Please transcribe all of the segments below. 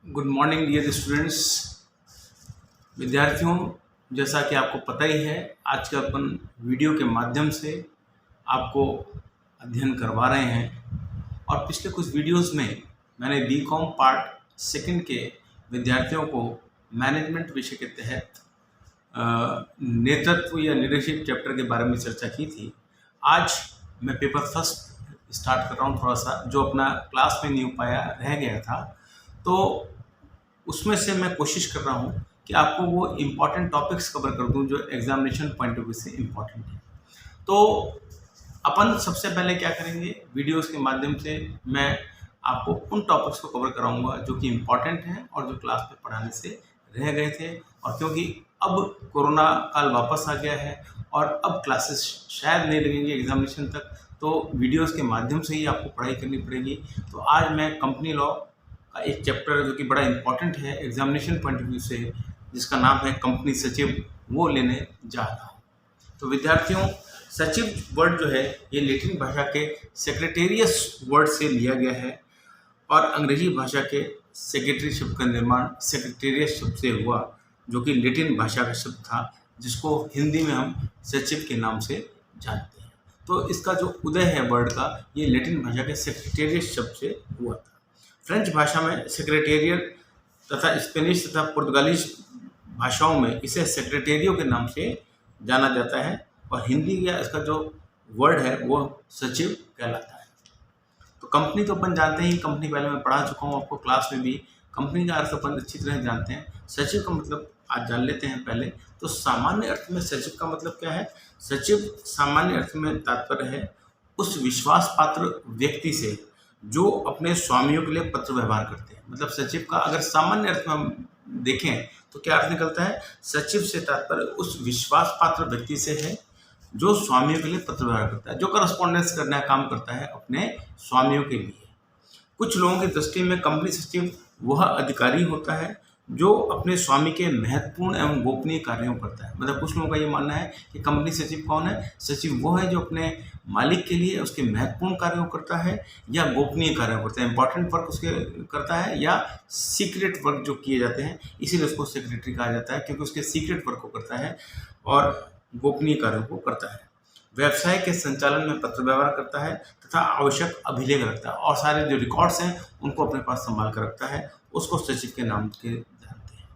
Good morning dear students. विद्यार्थियों, जैसा कि आपको पता ही है, आज का अपन वीडियो के माध्यम से आपको अध्ययन करवा रहे हैं। और पिछले कुछ वीडियोस में मैंने बीकॉम पार्ट सेकंड के विद्यार्थियों को मैनेजमेंट विषय के तहत नेतृत्व या लीडरशिप चैप्टर के बारे में चर्चा की थी। आज मैं पेपर फर्स्ट स्टार्ट कर रहा हूँ, थोड़ा सा जो अपना क्लास में नहीं हो पाया, रह गया था, तो उसमें से मैं कोशिश कर रहा हूँ कि आपको वो इम्पॉर्टेंट टॉपिक्स कवर कर दूँ जो एग्जामिनेशन पॉइंट ऑफ व्यू से इम्पॉर्टेंट है। तो अपन सबसे पहले क्या करेंगे, वीडियोस के माध्यम से मैं आपको उन टॉपिक्स को कवर कराऊंगा जो कि इम्पॉर्टेंट हैं और जो क्लास में पढ़ाने से रह गए थे। और क्योंकि अब कोरोना काल वापस आ गया है और अब क्लासेस शायद नहीं लगेंगे एग्जामिनेशन तक, तो वीडियोस के माध्यम से ही आपको पढ़ाई करनी पड़ेगी। तो आज मैं कंपनी लॉ का एक चैप्टर जो कि बड़ा इंपॉर्टेंट है एग्जामिनेशन पॉइंट ऑफ व्यू से, जिसका नाम है कंपनी सचिव, वो लेने जा रहा हूँ। तो विद्यार्थियों, सचिव वर्ड जो है ये लैटिन भाषा के सेक्रेटेरियस वर्ड से लिया गया है और अंग्रेजी भाषा के सेक्रेटरी शब्द का निर्माण सेक्रेटेरियस शब्द से हुआ, जो कि लैटिन भाषा का शब्द था, जिसको हिंदी में हम सचिव के नाम से जानते हैं। तो इसका जो उदय है वर्ड का, ये लैटिन भाषा के सेक्रेटेरियस शब्द से हुआ था। फ्रेंच भाषा में सेक्रेटेरियल तथा स्पेनिश तथा पुर्तगालीज भाषाओं में इसे सेक्रेटेरियो के नाम से जाना जाता है और हिंदी या इसका जो वर्ड है वो सचिव कहलाता है। तो कंपनी तो अपन जानते ही, कंपनी पहले मैं पढ़ा चुका हूँ आपको क्लास में भी। कंपनी का अर्थ अपन अच्छी तरह जानते हैं। सचिव का मतलब आज जान लेते हैं पहले। तो सामान्य अर्थ में सचिव का मतलब क्या है? सचिव सामान्य अर्थ में तात्पर्य है उस विश्वास पात्र व्यक्ति से जो अपने स्वामियों के लिए पत्र व्यवहार करते हैं। मतलब सचिव का अगर सामान्य अर्थ में हम देखें तो क्या अर्थ निकलता है? सचिव से तात्पर्य उस विश्वास पात्र व्यक्ति से है जो स्वामियों के लिए पत्र व्यवहार करता है, जो करस्पॉन्डेंस करने का काम करता है अपने स्वामियों के लिए। कुछ लोगों की दृष्टि में कंपनी सचिव वह अधिकारी होता है जो अपने स्वामी के महत्वपूर्ण एवं गोपनीय कार्यों करता है। मतलब कुछ लोगों का ये मानना है कि कंपनी सचिव कौन है? सचिव वो है जो अपने मालिक के लिए उसके महत्वपूर्ण कार्यों करता है या गोपनीय कार्यों करता है, इंपॉर्टेंट वर्क उसके करता है या सीक्रेट वर्क जो किए जाते हैं, इसीलिए उसको सेक्रेटरी कहा जाता है, क्योंकि उसके सीक्रेट वर्क को करता है और गोपनीय कार्यों को करता है। व्यवसाय के संचालन में पत्र व्यवहार करता है तथा आवश्यक अभिलेख रखता है और सारे जो रिकॉर्ड्स हैं उनको अपने पास संभाल कर रखता है, उसको सचिव के नाम के जानते हैं।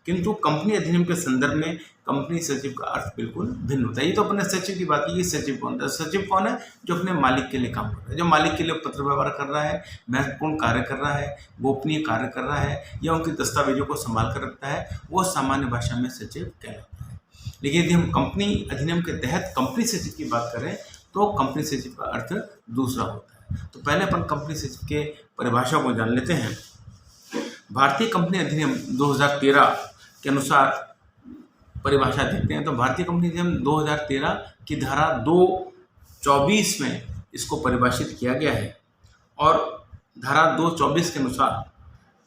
किंतु कंपनी अधिनियम के संदर्भ में कंपनी सचिव का अर्थ बिल्कुल भिन्न होता है। ये तो अपने सचिव की बात की, ये सचिव कौन है? सचिव कौन है? जो अपने मालिक के लिए काम कर रहा है, जो मालिक के लिए पत्र व्यवहार कर रहा है, महत्वपूर्ण कार्य कर रहा है, गोपनीय कार्य कर रहा है या उनके दस्तावेजों को संभाल कर रखता है, वो सामान्य भाषा में सचिव कहलाता है। लेकिन यदि हम कंपनी अधिनियम के तहत कंपनी सचिव की बात करें तो कंपनी सचिव का अर्थ दूसरा होता है। तो पहले अपन कंपनी सचिव के परिभाषा को जान लेते हैं। भारतीय कंपनी अधिनियम 2013 के अनुसार परिभाषा देखते हैं तो भारतीय कंपनी अधिनियम 2013 की धारा 224 में इसको परिभाषित किया गया है और धारा 224 के अनुसार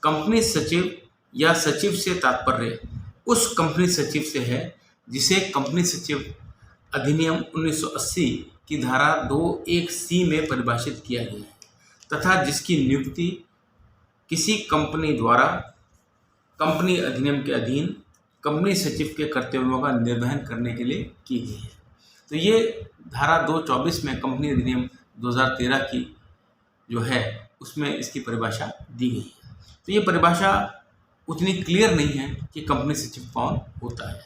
कंपनी सचिव या सचिव से तात्पर्य उस कंपनी सचिव से है जिसे कंपनी सचिव अधिनियम 1980 की धारा 21C में परिभाषित किया गया है तथा जिसकी नियुक्ति किसी कंपनी द्वारा कंपनी अधिनियम के अधीन कंपनी सचिव के कर्तव्यों का निर्वहन करने के लिए की गई है। तो ये धारा 224 में कंपनी अधिनियम 2013 की जो है उसमें इसकी परिभाषा दी गई है। तो ये परिभाषा उतनी क्लियर नहीं है कि कंपनी सचिव कौन होता है,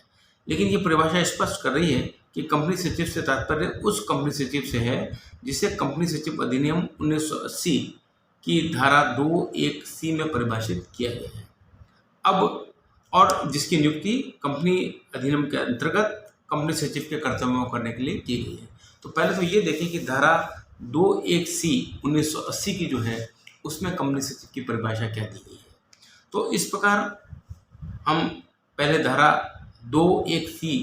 लेकिन ये परिभाषा स्पष्ट कर रही है कि कंपनी सचिव से तात्पर्य उस कंपनी सचिव से है जिसे कंपनी सचिव अधिनियम 1980 की धारा 21C में परिभाषित किया गया है। अब और जिसकी नियुक्ति कंपनी अधिनियम के अंतर्गत कंपनी सचिव के कर्तव्यों करने के लिए की गई है। तो पहले तो ये देखें कि धारा 21C 1980 की जो है उसमें कंपनी सचिव की परिभाषा क्या दी गई है। तो इस प्रकार हम पहले धारा 21C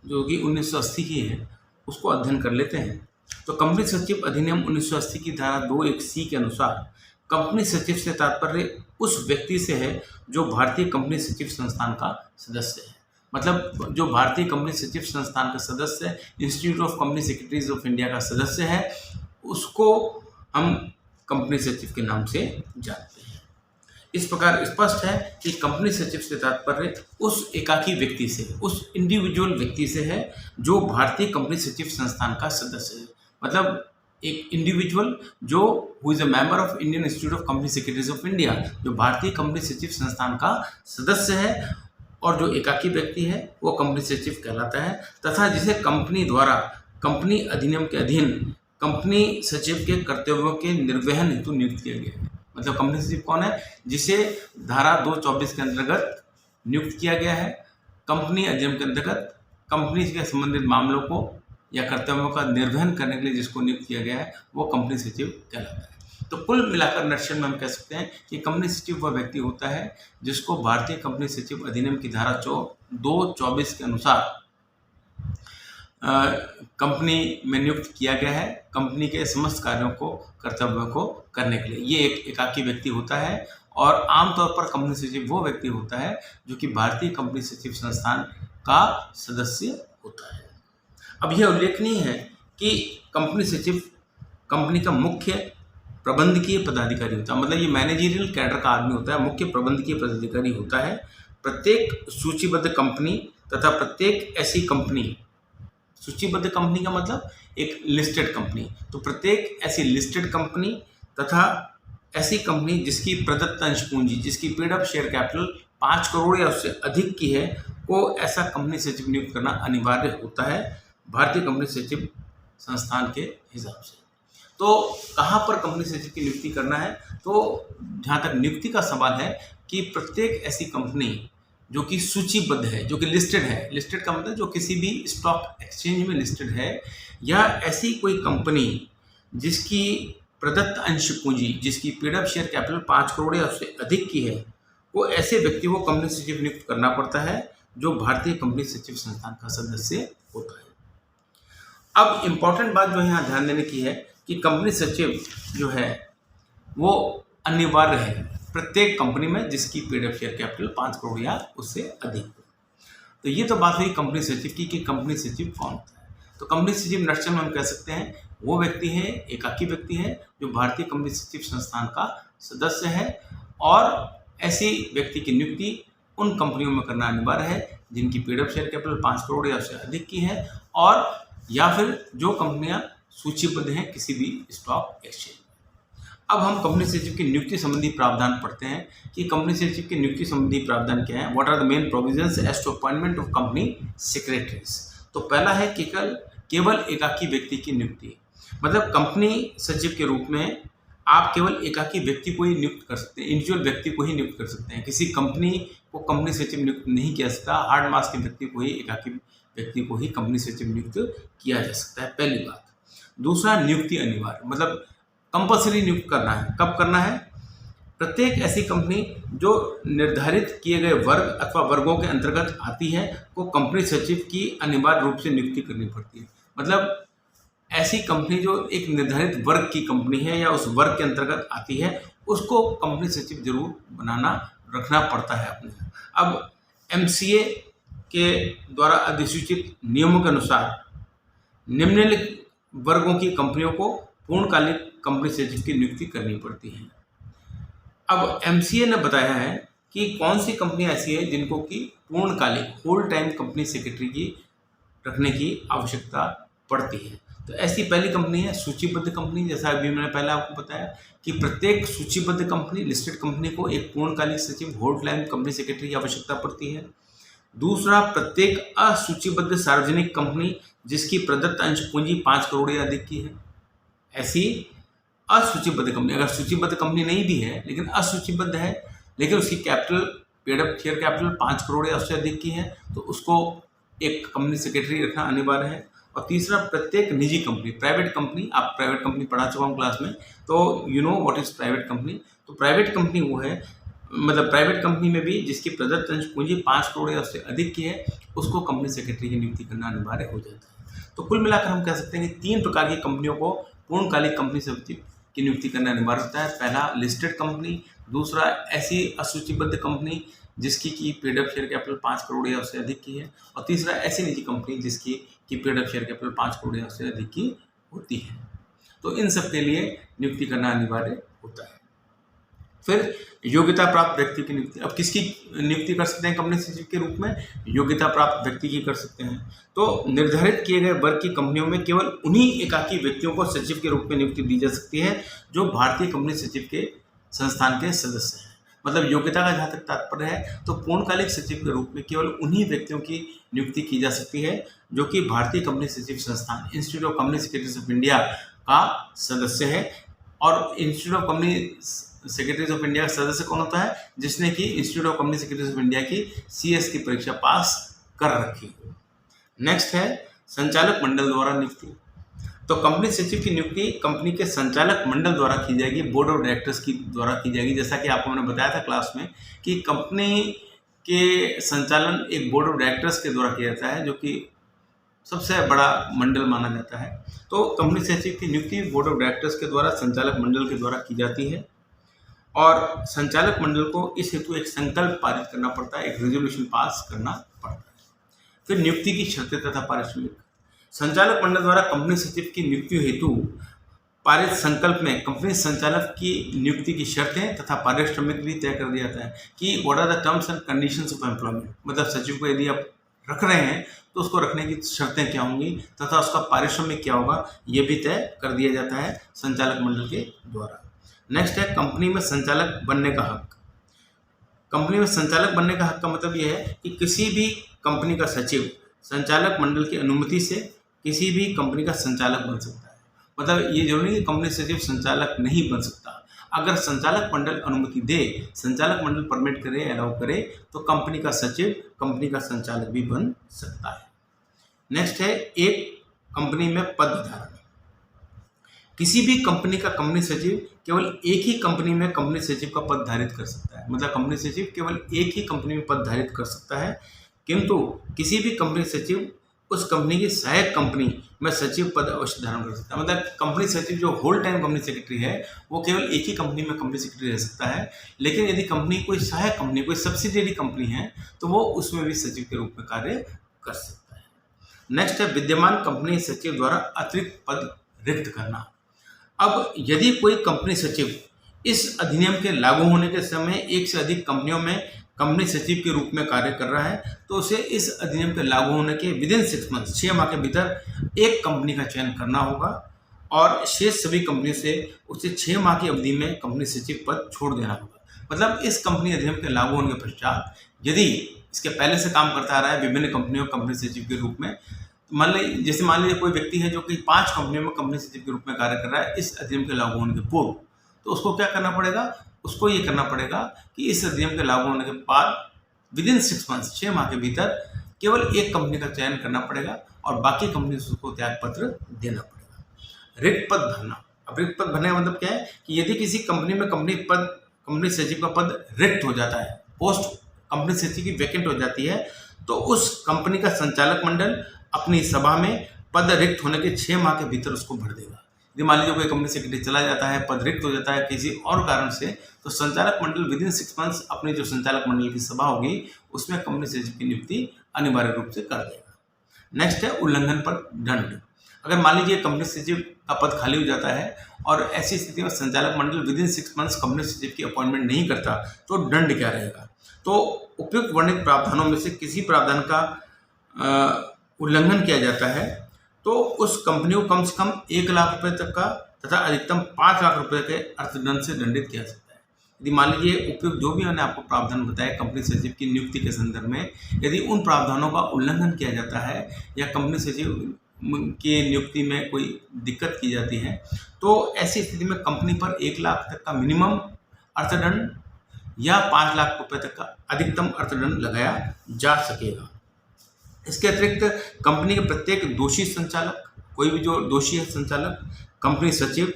जो कि 1980 की है उसको अध्ययन कर लेते हैं। तो कंपनी सचिव अधिनियम 1980 की धारा 21C के अनुसार कंपनी सचिव से तात्पर्य उस व्यक्ति से है जो भारतीय कंपनी सचिव संस्थान का सदस्य है। मतलब जो भारतीय कंपनी सचिव संस्थान का सदस्य है, institute of company secretaries of India का सदस्य है, उसको हम कंपनी सचिव के नाम से जानते हैं। इस प्रकार स्पष्ट है कि कंपनी सचिव से तात्पर्य उस एकाकी व्यक्ति से, उस इंडिविजुअल व्यक्ति से है जो भारतीय कंपनी सचिव संस्थान का सदस्य है। मतलब एक इंडिविजुअल जो who is a member of Indian institute of company secretaries of India, जो भारतीय कंपनी सचिव संस्थान का सदस्य है, और जो एकाकी व्यक्ति है वो कंपनी सचिव कहलाता है, तथा जिसे कंपनी द्वारा कंपनी अधिनियम के अधीन कंपनी सचिव के कर्तव्यों के निर्वहन हेतु नियुक्त किया गया है। मतलब कंपनी सचिव कौन है? जिसे धारा 224 के अंतर्गत नियुक्त किया गया है, कंपनी अधिनियम के अंतर्गत कंपनी के संबंधित मामलों को या कर्तव्यों का निर्वहन करने के लिए जिसको नियुक्त किया गया है वो कंपनी सचिव कहलाता है। तो कुल मिलाकर नक्शल में हम कह सकते हैं कि कंपनी सचिव वह व्यक्ति होता है जिसको भारतीय कंपनी सचिव अधिनियम की धारा 224 के अनुसार कंपनी में नियुक्त किया गया है कंपनी के समस्त कार्यों को, कर्तव्यों को करने के लिए। ये एक एकाकी व्यक्ति होता है और आमतौर पर कंपनी सचिव वो व्यक्ति होता है जो कि भारतीय कंपनी सचिव संस्थान का सदस्य होता है। अब यह उल्लेखनीय है कि कंपनी सचिव कंपनी का मुख्य प्रबंधकीय पदाधिकारी होता है। मतलब ये मैनेजरियल कैडर का आदमी होता है, मुख्य प्रबंधकीय पदाधिकारी होता है। प्रत्येक सूचीबद्ध कंपनी तथा प्रत्येक ऐसी कंपनी, सूचीबद्ध कंपनी का मतलब एक लिस्टेड कंपनी, तो प्रत्येक ऐसी लिस्टेड कंपनी तथा ऐसी कंपनी जिसकी प्रदत्त अंश पूंजी, जिसकी paid up share capital 5 crore या उससे अधिक की है, को ऐसा कंपनी सचिव नियुक्त करना अनिवार्य होता है भारतीय कंपनी सचिव संस्थान के हिसाब से। तो कहाँ पर कंपनी सचिव की नियुक्ति करना है? तो जहाँ तक नियुक्ति का सवाल है कि प्रत्येक ऐसी कंपनी जो कि सूचीबद्ध है, जो कि लिस्टेड है, लिस्टेड का मतलब जो किसी भी स्टॉक एक्सचेंज में लिस्टेड है, या ऐसी कोई कंपनी जिसकी प्रदत्त अंश पूंजी, जिसकी paid up share capital 5 crore या उससे अधिक की है, वो ऐसे व्यक्ति को कंपनी सचिव नियुक्त करना पड़ता है जो भारतीय कंपनी सचिव संस्थान का सदस्य होता है। अब इम्पॉर्टेंट बात जो यहाँ ध्यान देने की है कि कंपनी सचिव जो है वो अनिवार्य है प्रत्येक कंपनी में जिसकी paid up share capital 5 crore या उससे अधिक हो। तो ये तो बात हुई कंपनी सचिव की कि कंपनी सचिव कौन होता है। तो कंपनी सचिव नक्शल में हम कह सकते हैं वो व्यक्ति है, एकाकी व्यक्ति है जो भारतीय कंपनी सचिव संस्थान का सदस्य है, और ऐसी व्यक्ति की नियुक्ति उन कंपनियों में करना अनिवार्य है जिनकी paid up share capital 5 crore या उससे अधिक की है, और या फिर जो कंपनियां सूचीबद्ध हैं किसी भी स्टॉक एक्सचेंज। अब हम कंपनी सचिव की नियुक्ति संबंधी प्रावधान पढ़ते हैं कि कंपनी सचिव की नियुक्ति संबंधी प्रावधान क्या है। What are the main provisions as to appointment of company secretaries. तो पहला है कि केवल एकाकी व्यक्ति की नियुक्ति, मतलब कंपनी सचिव के रूप में आप केवल एकाकी व्यक्ति को ही नियुक्त कर सकते हैं, इंडिविजुअल व्यक्ति को ही नियुक्त कर सकते हैं। किसी कंपनी को कंपनी सचिव नियुक्त नहीं किया सकता, हार्ड मास के व्यक्ति को ही, एकाकी व्यक्ति को ही कंपनी सचिव नियुक्त किया जा सकता है, पहली बात। दूसरा, नियुक्ति अनिवार्य, मतलब कंपल्सरी नियुक्त करना है। कब करना है? प्रत्येक ऐसी कंपनी जो निर्धारित किए गए वर्ग अथवा वर्गों के अंतर्गत आती है को कंपनी सचिव की अनिवार्य रूप से नियुक्ति करनी पड़ती है। मतलब ऐसी कंपनी जो एक निर्धारित वर्ग की कंपनी है या उस वर्ग के अंतर्गत आती है उसको कंपनी सचिव जरूर रखना पड़ता है अपने। अब MCA के द्वारा अधिसूचित नियमों के अनुसार निम्नलिखित वर्गों की कंपनियों को पूर्णकालिक कंपनी सचिव की नियुक्ति करनी पड़ती है। अब MCA ने बताया है कि कौन सी कंपनियां ऐसी है जिनको कि पूर्णकालिक होल टाइम कंपनी सेक्रेटरी की रखने की आवश्यकता पड़ती है। तो ऐसी पहली कंपनी है सूचीबद्ध कंपनी। जैसा अभी मैंने पहले आपको बताया कि प्रत्येक सूचीबद्ध कंपनी, लिस्टेड कंपनी को एक पूर्णकालिक सचिव, होल टाइम कंपनी सेक्रेटरी की आवश्यकता पड़ती है। दूसरा, प्रत्येक असूचीबद्ध सार्वजनिक कंपनी जिसकी प्रदत्त अंश पूंजी 5 करोड़ या अधिक की है, ऐसी असूचीबद्ध कंपनी, अगर सूचीबद्ध कंपनी नहीं भी है लेकिन असूचीबद्ध है लेकिन उसकी capital, paid up share capital 5 crore या उससे अधिक की है, तो उसको एक कंपनी सेक्रेटरी रखना अनिवार्य है। और तीसरा, प्रत्येक निजी कंपनी, प्राइवेट कंपनी, आप प्राइवेट कंपनी पढ़ा चुका हूँ क्लास में, तो you know what is private company. तो प्राइवेट कंपनी वो है, मतलब प्राइवेट कंपनी में भी जिसकी प्रदत्त अंश पूंजी 5 करोड़ या उससे अधिक की है उसको कंपनी सेक्रेटरी की नियुक्ति करना अनिवार्य हो जाता है। तो कुल मिलाकर हम कह सकते हैं कि 3 प्रकार की कंपनियों को पूर्णकालिक कंपनी सचिव की नियुक्ति करना अनिवार्य होता है। पहला, लिस्टेड कंपनी। दूसरा, ऐसी असूचीबद्ध कंपनी जिसकी की paid up share capital 5 crore या उससे अधिक की है। और तीसरा, ऐसी निजी कंपनी जिसकी की paid up share capital 5 crore या उससे अधिक की होती है। तो इन सब के लिए नियुक्ति करना अनिवार्य होता है। फिर योग्यता प्राप्त व्यक्ति की नियुक्ति। अब किसकी नियुक्ति कर सकते हैं कंपनी सचिव के रूप में? योग्यता प्राप्त व्यक्ति की कर सकते हैं। तो निर्धारित किए गए वर्ग की कंपनियों में केवल उन्हीं एकाकी व्यक्तियों को सचिव के रूप में नियुक्ति दी जा सकती है जो भारतीय कंपनी सचिव के संस्थान के सदस्य हैं। मतलब योग्यता का जहाँ तक तात्पर्य है तो पूर्णकालिक सचिव के रूप में केवल उन्हीं व्यक्तियों की नियुक्ति की जा सकती है जो कि भारतीय कंपनी सचिव संस्थान institute of company secretaries of India का सदस्य है। और institute of company secretaries of India का सदस्य कौन होता है? जिसने कि institute of company secretaries of India की CS की परीक्षा पास कर रखी। नेक्स्ट है संचालक मंडल द्वारा नियुक्ति। तो कंपनी सचिव की नियुक्ति कंपनी के संचालक मंडल द्वारा की जाएगी, बोर्ड ऑफ डायरेक्टर्स की द्वारा की जाएगी। जैसा कि आपको मैंने बताया था क्लास में कि कंपनी के संचालन एक बोर्ड ऑफ डायरेक्टर्स के द्वारा किया जाता है जो कि सबसे बड़ा मंडल माना जाता है। तो कंपनी सचिव की नियुक्ति बोर्ड ऑफ डायरेक्टर्स के द्वारा संचालक मंडल के द्वारा की जाती है और संचालक मंडल को इस हेतु एक संकल्प पारित करना पड़ता है, एक रेजोल्यूशन पास करना पड़ता है। फिर नियुक्ति की शर्तें तथा पारिश्रमिक। संचालक मंडल द्वारा कंपनी सचिव की नियुक्ति हेतु पारित संकल्प में कंपनी संचालक की नियुक्ति की शर्तें तथा पारिश्रमिक भी तय कर दिया जाता है कि what are the terms and conditions of employment. मतलब सचिव को यदि आप रख रहे हैं तो उसको रखने की शर्तें क्या होंगी तथा उसका पारिश्रमिक क्या होगा, ये भी तय कर दिया जाता है संचालक मंडल के द्वारा। नेक्स्ट है कंपनी में संचालक बनने का हक। कंपनी में संचालक बनने का हक का मतलब यह है कि किसी भी कंपनी का सचिव संचालक मंडल की अनुमति से किसी भी कंपनी का संचालक बन सकता है। मतलब ये जरूरी नहीं कि कंपनी सचिव संचालक नहीं बन सकता। अगर संचालक मंडल अनुमति दे, संचालक मंडल परमिट करे, अलाउ करे, तो कंपनी का सचिव कंपनी का संचालक भी बन सकता है। नेक्स्ट है एक कंपनी में पद धारण। किसी भी कंपनी का कंपनी सचिव केवल एक ही कंपनी में कंपनी सचिव का पद धारित कर सकता है। मतलब कंपनी सचिव केवल एक ही कंपनी में पद धारित कर सकता है, किंतु किसी भी कंपनी सचिव उस कंपनी की सहायक कंपनी में सचिव पद अवश्य धारण कर सकता है। मतलब कंपनी सचिव जो होल टाइम कंपनी सेक्रेटरी है वो केवल एक ही कंपनी में कंपनी सेक्रेटरी रह सकता है, लेकिन यदि कंपनी कोई सहायक कंपनी, कोई सब्सिडियरी कंपनी है तो वो उसमें भी सचिव के रूप में कार्य कर सकता है। नेक्स्ट है विद्यमान कंपनी सचिव द्वारा अतिरिक्त पद रिक्त करना। अब यदि कोई कंपनी सचिव इस अधिनियम के लागू होने के समय एक से अधिक कंपनियों में कंपनी सचिव के रूप में कार्य कर रहा है तो उसे इस अधिनियम के लागू होने के विदिन 6 मंथ 6 माह के भीतर एक कंपनी का चयन करना होगा और शेष सभी कंपनी से उसे 6 माह की अवधि में कंपनी सचिव पद छोड़ देना होगा। मतलब इस कंपनी अधिनियम के लागू होने के पश्चात यदि इसके पहले से काम करता आ रहा है विभिन्न कंपनियों कंपनी सचिव के रूप में, मान लीजिए कोई व्यक्ति है जो कि 5 कंपनियों में कंपनी सचिव के रूप में कार्य कर रहा है इस अधिनियम के लागू होने के पूर्व, तो उसको क्या करना पड़ेगा? उसको ये करना पड़ेगा कि इस अधिनियम के लागू होने के बाद विदिन 6 मंथ 6 माह के भीतर केवल एक कंपनी का चयन करना पड़ेगा और बाकी कंपनी से उसको त्याग पत्र देना पड़ेगा। रिक्त पद भरना। अब रिक्त पद भरने का मतलब क्या है कि यदि किसी कंपनी में कंपनी सचिव का पद रिक्त हो जाता है, पोस्ट कंपनी सचिव की वैकेंट हो जाती है, तो उस कंपनी का संचालक मंडल अपनी सभा में पद रिक्त होने के 6 माह के भीतर उसको भर देगा। यदि मान लीजिए कोई कंपनी सेक्रेटरी चला जाता है, पद रिक्त हो जाता है किसी और कारण से, तो संचालक मंडल विदिन 6 मंथ्स अपनी जो संचालक मंडल की सभा होगी उसमें कंपनी सचिव की नियुक्ति अनिवार्य रूप से कर देगा। नेक्स्ट है उल्लंघन पर दंड। अगर मान लीजिए कंपनी सचिव का पद खाली हो जाता है और ऐसी स्थिति में संचालक मंडल विदिन 6 मंथ्स कंपनी सचिव की अपॉइंटमेंट नहीं करता तो दंड क्या रहेगा? तो उपयुक्त वर्णित प्रावधानों में से किसी प्रावधान का उल्लंघन किया जाता है तो उस कंपनी को कम से कम 1 लाख रुपए तक का तथा अधिकतम 5 लाख रुपए के अर्थदंड से दंडित किया सकता है। यदि मान लीजिए उपयुक्त जो भी मैंने आपको प्रावधान बताया कंपनी सचिव की नियुक्ति के संदर्भ में, यदि उन प्रावधानों का उल्लंघन किया जाता है या कंपनी सचिव की नियुक्ति में कोई दिक्कत की जाती है तो ऐसी स्थिति में कंपनी पर 1 लाख तक का मिनिमम अर्थदंड या 5 लाख रुपए तक का अधिकतम अर्थदंड लगाया जा सकेगा। इसके अतिरिक्त कंपनी के प्रत्येक दोषी संचालक, कोई भी जो दोषी है संचालक, कंपनी सचिव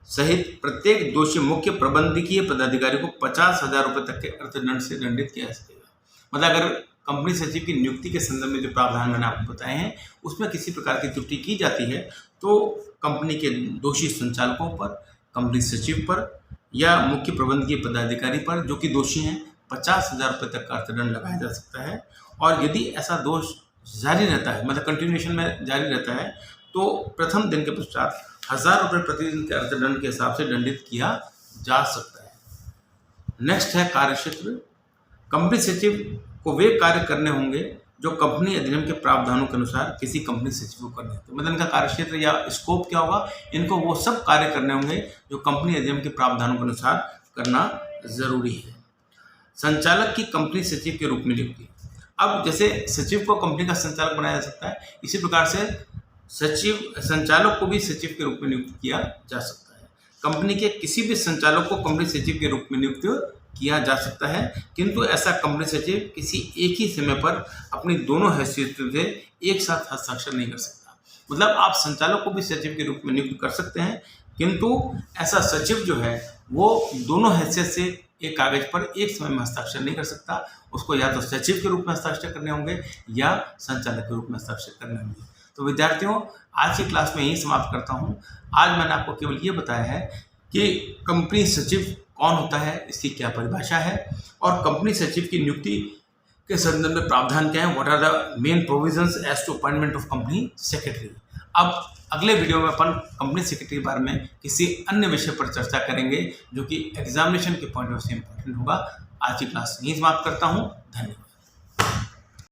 सहित प्रत्येक दोषी मुख्य प्रबंधकीय पदाधिकारी को 50,000 रुपये तक के अर्थदंड से दंडित किया जा सकेगा। मतलब अगर कंपनी सचिव की नियुक्ति के संदर्भ में जो प्रावधान मैंने आपको बताए हैं उसमें किसी प्रकार की त्रुटि की जाती है तो कंपनी के दोषी संचालकों पर, कंपनी सचिव पर या मुख्य प्रबंधकीय पदाधिकारी पर जो कि दोषी हैं 50,000 रुपये तक का अर्थदंड लगाया जा सकता है। और यदि ऐसा दोष जारी रहता है, मतलब कंटिन्यूएशन में जारी रहता है, तो प्रथम दिन के पश्चात 1,000 रुपये प्रतिदिन के अर्थदंड के हिसाब से दंडित किया जा सकता है। नेक्स्ट है कार्यक्षेत्र। कंपनी सचिव को वे कार्य करने होंगे जो कंपनी अधिनियम के प्रावधानों के अनुसार किसी कंपनी सचिव को करने हैं। तो मतलब इनका कार्यक्षेत्र या स्कोप क्या होगा, इनको वो सब कार्य करने होंगे जो कंपनी अधिनियम के प्रावधानों के अनुसार करना जरूरी है। संचालक की कंपनी सचिव के रूप में नियुक्ति। अब जैसे सचिव को कंपनी का संचालक बनाया जा सकता है, इसी प्रकार से संचालक को भी सचिव के रूप में नियुक्त किया जा सकता है। कंपनी के किसी भी संचालक को कंपनी सचिव के रूप में नियुक्त किया जा सकता है, किंतु ऐसा कंपनी सचिव किसी एक ही समय पर अपनी दोनों हैसियतों से एक साथ हस्ताक्षर नहीं कर सकता। मतलब आप संचालक को भी सचिव के रूप में नियुक्त कर सकते हैं, किंतु ऐसा सचिव जो है वो दोनों हैसियत से एक कागज पर एक समय में हस्ताक्षर नहीं कर सकता। उसको या तो सचिव के रूप में हस्ताक्षर करने होंगे या संचालक के रूप में हस्ताक्षर करने होंगे। तो विद्यार्थियों, आज की क्लास में यही समाप्त करता हूँ। आज मैंने आपको केवल ये बताया है कि कंपनी सचिव कौन होता है, इसकी क्या परिभाषा है, और कंपनी सचिव की नियुक्ति के संदर्भ में प्रावधान क्या है, what are the main provisions as to appointment of company secretary. अब अगले वीडियो में अपन कंपनी सेक्रेटरी के बारे में किसी अन्य विषय पर चर्चा करेंगे जो कि एग्जामिनेशन के पॉइंट ऑफ व्यू से इंपॉर्टेंट होगा। आज की क्लास यहीं समाप्त करता हूँ। धन्यवाद।